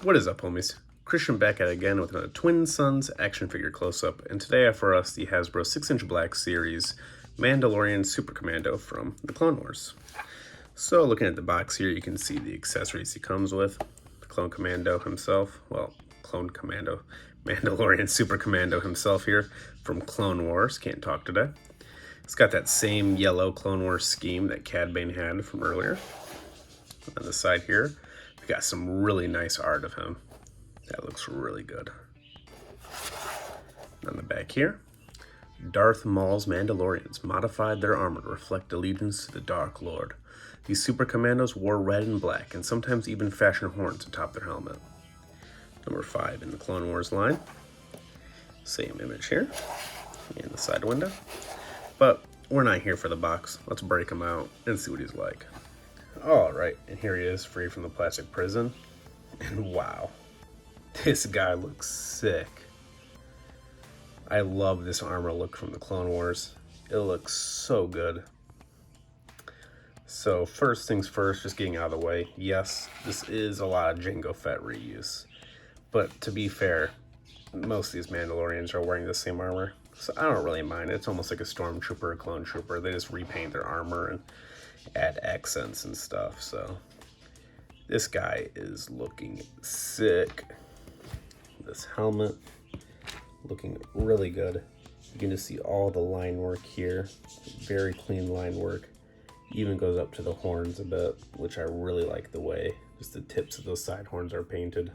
What is up, homies? Christian back at it again with another Twin Sons action figure close-up, and today I have for us the Hasbro 6-inch Black Series Mandalorian Super Commando from the Clone Wars. So looking at the box here, you can see the accessories he comes with. The Clone Commando himself, well, Clone Commando, Mandalorian Super Commando himself here from Clone Wars, can't talk today. It's got that same yellow Clone Wars scheme that Cad Bane had from earlier. On the side here, we got some really nice art of him. That looks really good. On the back here, Darth Maul's Mandalorians modified their armor to reflect allegiance to the Dark Lord. These Super Commandos wore red and black, and sometimes even fashioned horns atop their helmet. Number 5 in the Clone Wars line. Same image here, in the side window. But we're not here for the box. Let's break him out and see what he's like. Alright, and here he is, free from the plastic prison. And wow, this guy looks sick. I love this armor look from the Clone Wars. It looks so good. So first things first, just getting out of the way. Yes, this is a lot of Jango Fett reuse. But to be fair, most of these Mandalorians are wearing the same armor. So I don't really mind. It's almost like a stormtrooper or clone trooper. They just repaint their armor and add accents and stuff. So this guy is looking sick. This helmet looking really good. You can just see all the line work here. Very clean line work. Even goes up to the horns a bit, which I really like the way just the tips of those side horns are painted.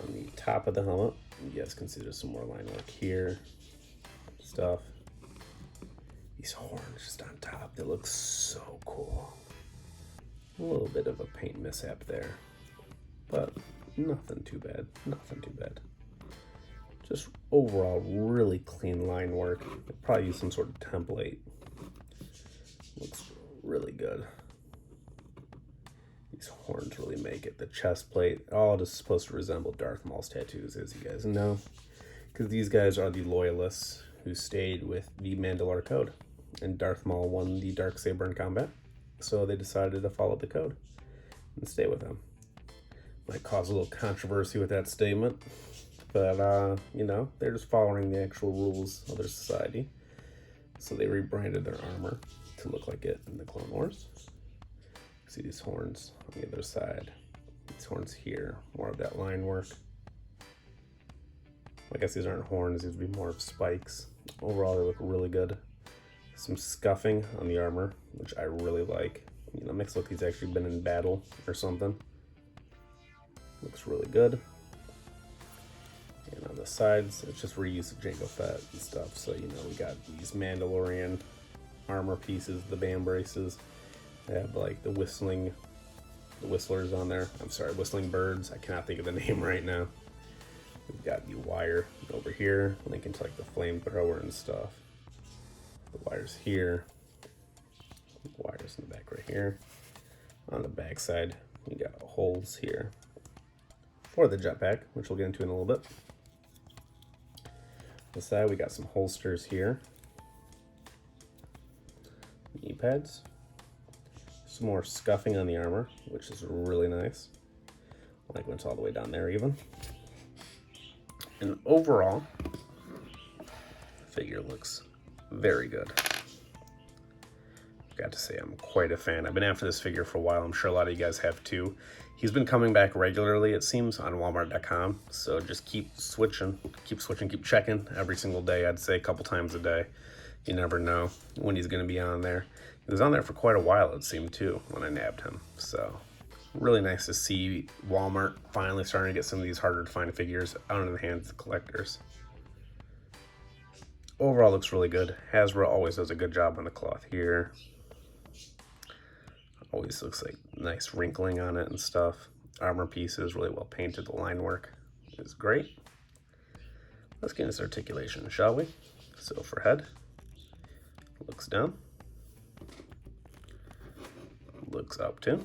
On the top of the helmet, you guys can see there's some more line work here. Stuff. These horns just on top, they look so cool. A little bit of a paint mishap there, but nothing too bad, nothing too bad. Just overall really clean line work. I'll probably use some sort of template. Looks really good. These horns really make it. The chest plate, all just supposed to resemble Darth Maul's tattoos, as you guys know, because these guys are the loyalists who stayed with the Mandalore code, and Darth Maul won the Darksaber in combat, so they decided to follow the code and stay with him. Might cause a little controversy with that statement, but you know, they're just following the actual rules of their society. So they rebranded their armor to look like it in the Clone Wars. See these horns on the other side. These horns here, more of that line work. I guess these aren't horns, these would be more of spikes. Overall, they look really good. Some scuffing on the armor, which I really like. You know, makes it look like he's actually been in battle or something. Looks really good. And on the sides, it's just reuse of Jango Fett and stuff. So, you know, we got these Mandalorian armor pieces, the band braces. They have like the whistlers on there. I'm sorry, whistling birds. I cannot think of the name right now. We've got the wire over here, linking to like the flamethrower and stuff. The wires here. The wires in the back right here. On the back side, we got holes here for the jetpack, which we'll get into in a little bit. On the side, we got some holsters here. Knee pads. Some more scuffing on the armor, which is really nice. I like when it's all the way down there even. And overall, the figure looks very good. Got to say, I'm quite a fan. I've been after this figure for a while. I'm sure a lot of you guys have too. He's been coming back regularly, it seems, on Walmart.com. So just keep switching, keep checking every single day. I'd say a couple times a day. You never know when he's going to be on there. He was on there for quite a while, it seemed, too, when I nabbed him. So really nice to see Walmart finally starting to get some of these harder to find figures out into the hands of collectors. Overall looks really good. Hasbro always does a good job on the cloth here. Always looks like nice wrinkling on it and stuff. Armor pieces really well painted. The line work is great. Let's get into this articulation, shall we? So for head, looks down. Looks up too.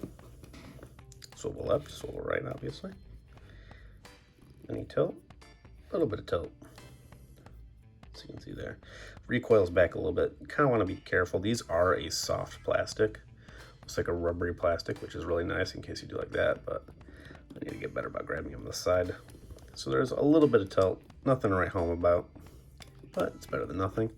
Swivel left, swivel right, obviously. Any tilt? A little bit of tilt. So you can see there. Recoils back a little bit. You kind of want to be careful. These are a soft plastic. Looks like a rubbery plastic, which is really nice in case you do like that, but I need to get better about grabbing him on the side. So there's a little bit of tilt, nothing to write home about, but it's better than nothing.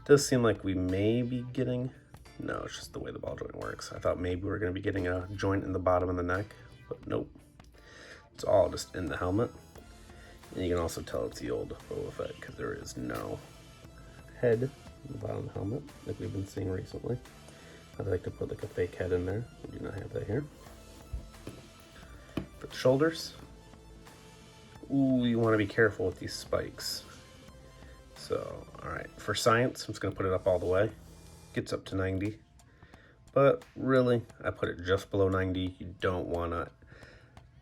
Does seem like we may be getting, no, it's just the way the ball joint works. I thought maybe we were going to be getting a joint in the bottom of the neck, but nope. It's all just in the helmet. And you can also tell it's the old Boba Fett because there is no head in the bottom of the helmet like we've been seeing recently. I'd like to put like a fake head in there. We do not have that here. For the shoulders, ooh, you want to be careful with these spikes. So, all right, for science, I'm just gonna put it up all the way. Gets up to 90, but really, I put it just below 90. You don't wanna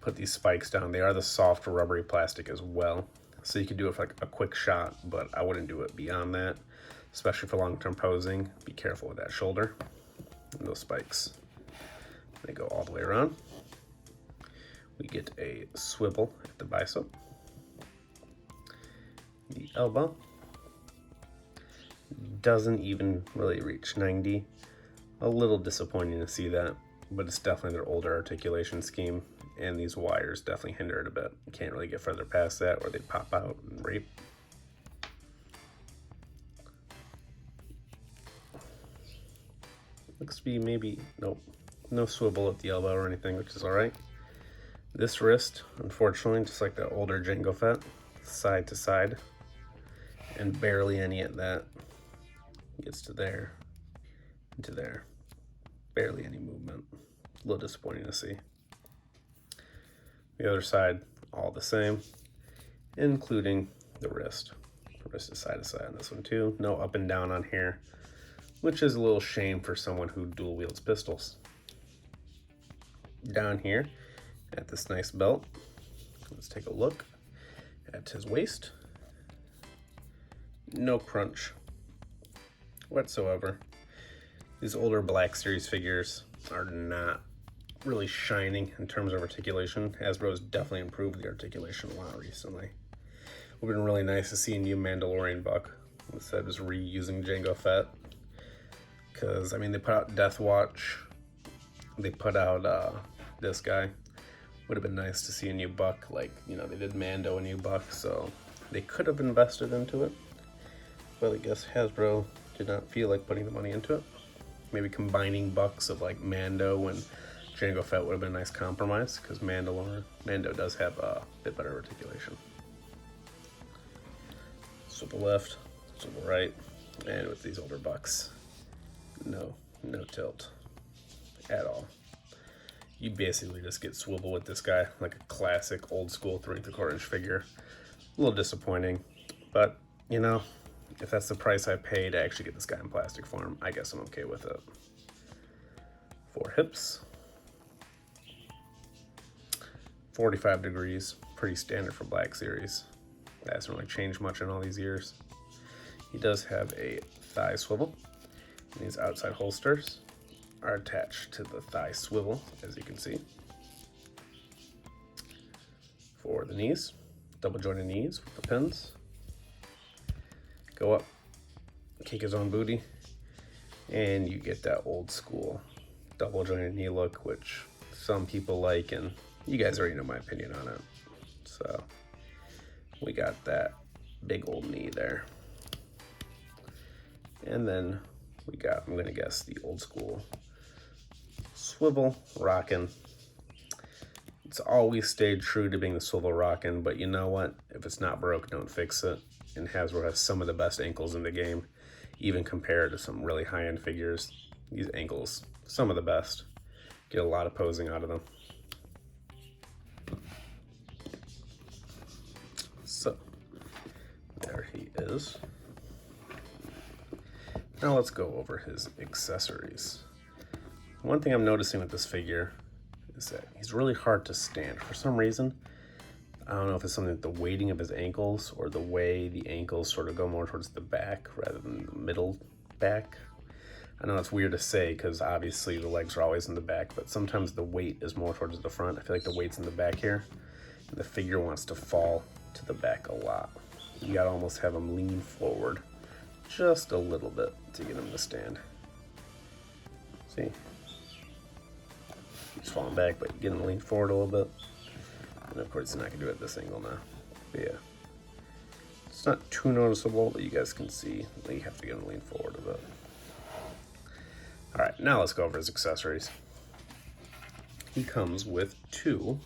put these spikes down. They are the soft rubbery plastic as well. So you could do it for like a quick shot, but I wouldn't do it beyond that, especially for long-term posing. Be careful with that shoulder and those spikes. They go all the way around. We get a swivel at the bicep. The elbow doesn't even really reach 90. A little disappointing to see that, but it's definitely their older articulation scheme, and these wires definitely hinder it a bit. You can't really get further past that or they pop out and rape. Looks to be maybe, nope, no swivel at the elbow or anything, which is all right. This wrist, unfortunately, just like that older Jango Fett, side to side, and barely any at that. Gets to there, into there. Barely any movement. A little disappointing to see. The other side, all the same, including the wrist. The wrist is side to side on this one too. No up and down on here, which is a little shame for someone who dual wields pistols. Down here at this nice belt, let's take a look at his waist. No crunch whatsoever. These older Black Series figures are not really shining in terms of articulation. Hasbro has definitely improved the articulation a lot recently. It would have been really nice to see a new Mandalorian buck instead of just reusing Jango Fett. Because, I mean, they put out Death Watch. They put out this guy. Would have been nice to see a new buck. Like, you know, they did Mando a new buck, so they could have invested into it. But I guess Hasbro did not feel like putting the money into it. Maybe combining bucks of like Mando and Jango Fett would have been a nice compromise, because Mando does have a bit better articulation. Swivel left, swivel right, and with these older bucks, no tilt at all. You basically just get swivel with this guy, like a classic old school 3¾ inch figure. A little disappointing, but you know, if that's the price I pay to actually get this guy in plastic form, I guess I'm okay with it. For hips, 45 degrees, pretty standard for Black Series. That hasn't really changed much in all these years. He does have a thigh swivel, and these outside holsters are attached to the thigh swivel, as you can see. For the knees, double jointed knees with the pins. Go up, kick his own booty, and you get that old school double jointed knee look, which some people like, and you guys already know my opinion on it. So we got that big old knee there. And then we got, I'm gonna guess, the old school swivel rockin'. It's always stayed true to being the swivel rockin', but you know what? If it's not broke, don't fix it. And Hasbro has some of the best ankles in the game, even compared to some really high-end figures. These ankles, some of the best. Get a lot of posing out of them. So, there he is. Now let's go over his accessories. One thing I'm noticing with this figure is that he's really hard to stand. For some reason, I don't know if it's something like the weighting of his ankles or the way the ankles sort of go more towards the back rather than the middle back. I know it's weird to say because obviously the legs are always in the back, but sometimes the weight is more towards the front. I feel like the weight's in the back here, and the figure wants to fall to the back a lot. You gotta almost have him lean forward just a little bit to get him to stand. See? He's falling back, but get him to lean forward a little bit. And of course, it's not going to do it at this angle now. But yeah. It's not too noticeable, but you guys can see that you have to get him to lean forward a bit. Alright, now let's go over his accessories. He comes with 2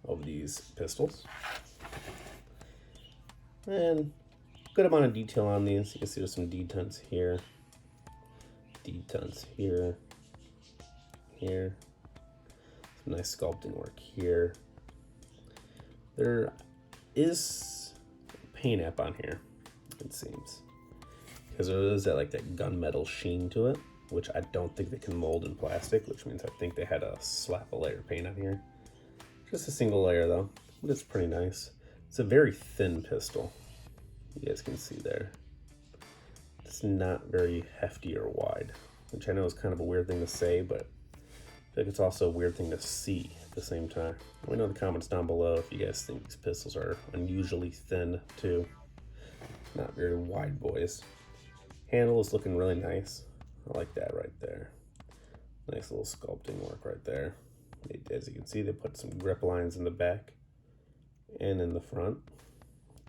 of these pistols. And good amount of detail on these. You can see there's some detents here. Detents here. Here. Some nice sculpting work here. There is a paint app on here, it seems. Because there is that gunmetal sheen to it, which I don't think they can mold in plastic, which means I think they had to slap a layer of paint on here. Just a single layer though, but it's pretty nice. It's a very thin pistol. You guys can see there. It's not very hefty or wide, which I know is kind of a weird thing to say, but I think it's also a weird thing to see at the same time. Let me know in the comments down below if you guys think these pistols are unusually thin too. Not very wide boys. Handle is looking really nice. I like that right there. Nice little sculpting work right there. As you can see, they put some grip lines in the back and in the front.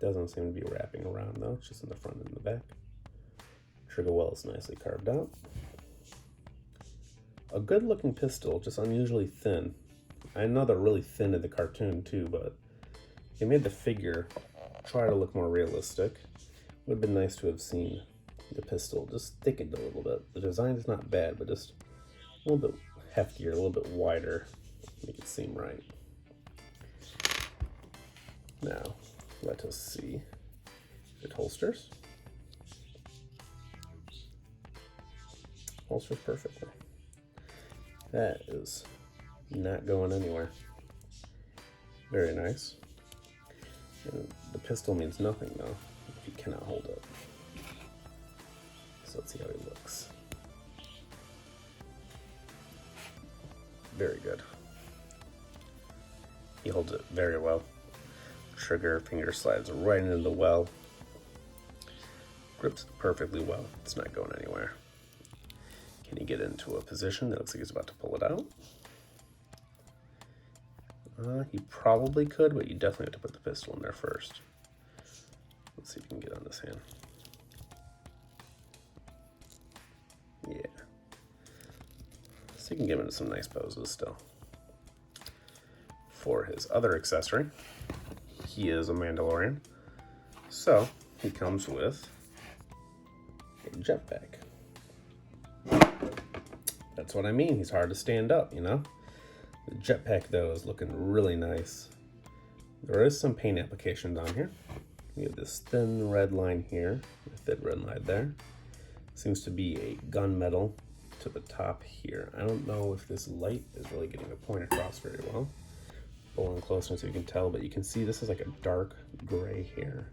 Doesn't seem to be wrapping around though, it's just in the front and the back. Trigger well is nicely carved out. A good looking pistol, just unusually thin. I know they're really thin in the cartoon too, but they made the figure try to look more realistic. Would have been nice to have seen the pistol just thickened a little bit. The design is not bad, but just a little bit heftier, a little bit wider, make it seem right. Now, let us see. It holsters. Holsters perfectly. That is not going anywhere. Very nice. And the pistol means nothing though if you cannot hold it. So let's see how he looks. Very good. He holds it very well. Trigger finger slides right into the well. Grips perfectly well. It's not going anywhere. Can he get into a position that looks like he's about to pull it out? He probably could, but you definitely have to put the pistol in there first. Let's see if you can get on this hand. Yeah. So you can get him into some nice poses still. For his other accessory, he is a Mandalorian. So he comes with a jetpack. That's what I mean, he's hard to stand up, you know? The jetpack though is looking really nice. There is some paint applications on here. We have this thin red line here, a thin red line there. Seems to be a gunmetal to the top here. I don't know if this light is really getting the point across very well. Pull in closer so you can tell, but you can see this is like a dark gray here.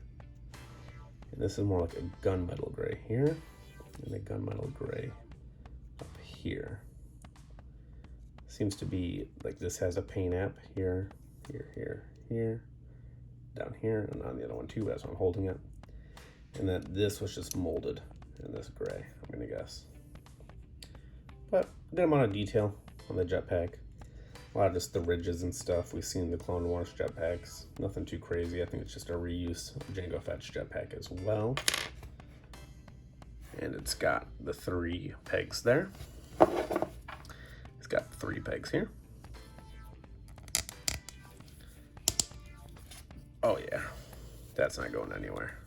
And this is more like a gunmetal gray here, and a gunmetal gray up here. Seems to be like this has a paint app here, here, down here, and on the other one too, as I'm holding it. And that this was just molded in this gray, I'm gonna guess. But a good amount of detail on the jetpack. A lot of just the ridges and stuff we've seen in the Clone Wars jetpacks. Nothing too crazy. I think it's just a reuse of Jango Fett's jetpack as well. And it's got the 3 pegs there. It's got 3 pegs here. Oh yeah, that's not going anywhere.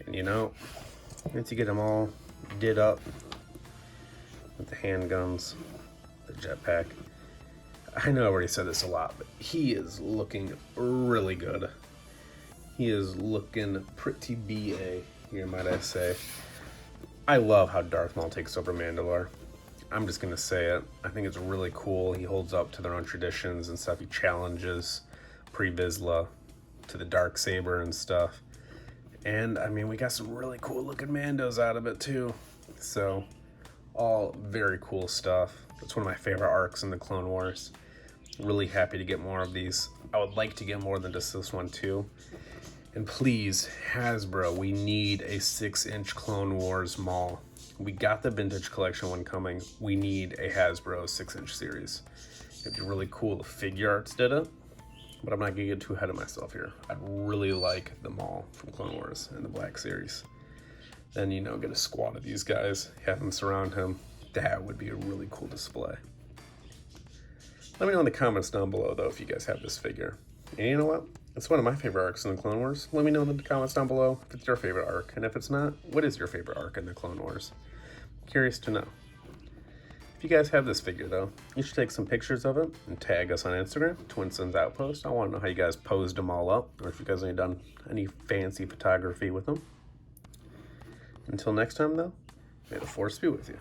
And you know, once you get them all did up with the handguns, the jetpack, I know I already said this a lot, but he is looking really good. He is looking pretty BA here, might I say. I love how Darth Maul takes over Mandalore. I'm just gonna say it. I think it's really cool. He holds up to their own traditions and stuff. He challenges Pre-Vizsla to the Darksaber and stuff. And I mean, we got some really cool looking Mandos out of it too. So, all very cool stuff. It's one of my favorite arcs in the Clone Wars. Really happy to get more of these. I would like to get more than just this one too. And please, Hasbro, we need a 6-inch Clone Wars Maul. We got the vintage collection one coming. We need a Hasbro 6-inch series. It'd be really cool if Figure Arts did it. but I'm not gonna get too ahead of myself here. I'd really like them all from Clone Wars and the Black Series. Then, you know, get a squad of these guys, have them surround him. That would be a really cool display. Let me know in the comments down below, though, if you guys have this figure. And you know what? It's one of my favorite arcs in the Clone Wars. Let me know in the comments down below if it's your favorite arc. And if it's not, what is your favorite arc in the Clone Wars? I'm curious to know. If you guys have this figure, though, you should take some pictures of it and tag us on Instagram, Twin Sons Outpost. I want to know how you guys posed them all up, or if you guys have done any fancy photography with them. Until next time, though, may the Force be with you.